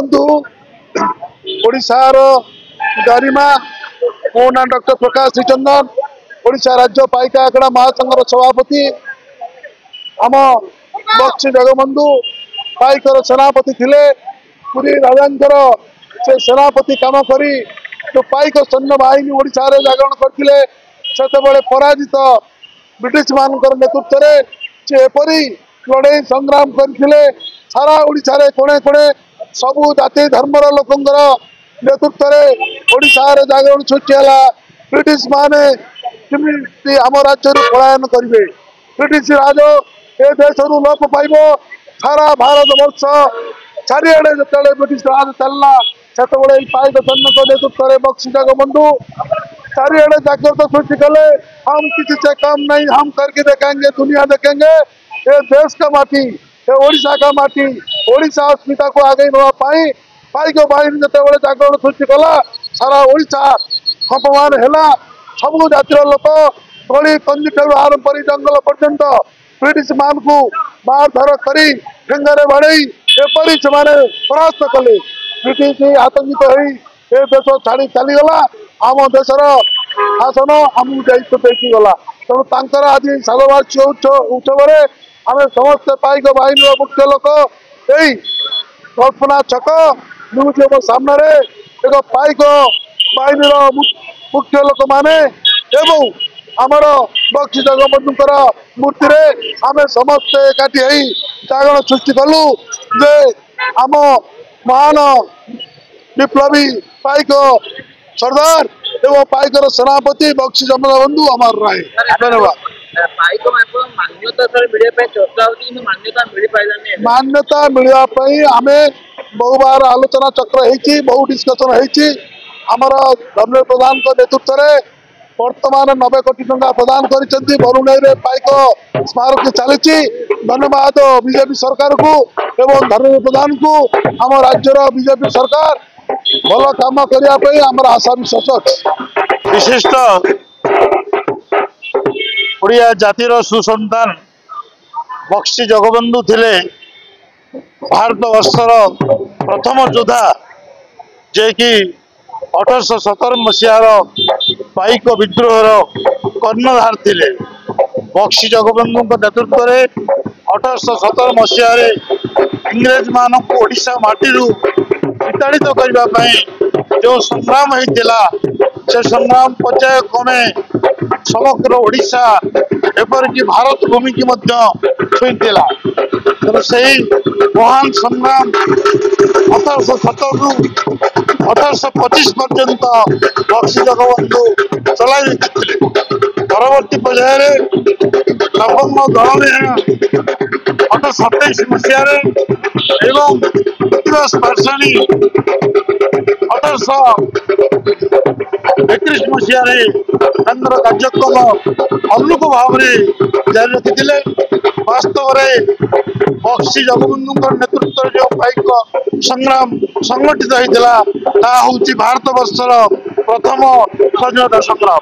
देखु ओडिशार गरिमा मो ना डॉक्टर प्रकाश श्रीचंदन ओडिशा राज्य पाइका आखड़ा महासंघर सभापति आम बक्सी जगबंधु पाइकर सेनापति थिले पुरी राजांकर से सेनापति काम करी जो पाइक सैन्य बाहिनी ओडिशा रे जागरण करथिले सेतेबेले पराजित ब्रिटिश मानकर नेतृत्व रे से एपरी लड़ाई संग्राम करथिले सारा ओडिशा रे कोणे कोणे सबु जाति धर्मर लोकंकर नेतृत्व रे ओडिशा रे जागरण सृष्टि हला ब्रिटिश माने किमिति आम राज्य पलायन करिवे ब्रिटिश राज ए देश लोप पाइब सारा भारत वर्ष चारिआडे जो ब्रिटिश राज चलला से पाइक सैन्य नेतृत्व में बक्सी जगबंधु चारिआडे जागृत सृष्टि कले हम किसी से कम नहीं हम करके देखेंगे दुनिया देखेंगे ये देश का माटी ये ओडिशा का माटी ओडिशा अस्मिता को आगे नापी पाइक बाहिनी जो जागरण सृष्टि कला सारा ओडिशा अपमान है सबू जातिर लोक गली कंदी ठार आरंभ कर जंगल पर्यंत ब्रिटिश मान को मारधर करी ठेंगारे बाड़े एपरी से परास्त कले ब्रिटिश आतंकित हो देश छाड़ी चलीगला आम देशर शासन आमको दायित्व देखी गला तेणु आज साधुवार्षिक उत्सव आम समस्त पाइक बाहिनी मुख्य लोक यही कल्पना छक म्यूजियम सामने एक पाइक बाहिनी मुख्य लोक माने एवं आमर बक्सी जगबंधुकर मूर्ति रे आमे समस्त एकाठी हई जागरण सृष्टि कलु जे आम महान विप्लवी पाइक सरदार एवं पाइकर सेनापति बक्सी जगबंधु अमर राय धन्यवाद। मान्यता मिलवाई आमे बहु बार आलोचना चक्र होती बहु डिस्कसन होती आमर धर्मेंद्र प्रधान नेतृत्व में वर्तमान 90 कोटी टंका प्रदान कर बरुणई पाइक स्मारक चली धन्यवाद बीजेपी सरकार को एवं धर्मेंद्र प्रधान को आम राज्यर बीजेपी सरकार भल काम करने आमर आशा विश्वास विशिष्ट ओडिया जातिर सुसंतान बक्सी जगबंधु थिले भारत वर्षर प्रथम योद्धा जे कि 1817 मसीहार पाइक विद्रोहर कर्णधार थिले बक्सी जगबंधु नेतृत्व में 1817 मसीह इंग्रेज मान ओडिशा माटी विताड़ित करने जो संग्राम होता से संग्राम पर्याय क्रमे समग्र ओडिशा एपरिक भारत भूमि की छुईला तेणु से महान संग्राम 1817 रु 1825 पर्यंत बक्सी जगबंधु चलाई परवर्ती पर्याय नवम दल 1827 मसीह एवं दिवस पार्षणी 1831 मसीह कार्यक्रम अनुरूप भाव में जारी रखी वास्तव में बक्सी जगबंधु नेतृत्व जो पाइक संग्राम संगठित होता भारत वर्षर प्रथम स्वाधीनता संग्राम।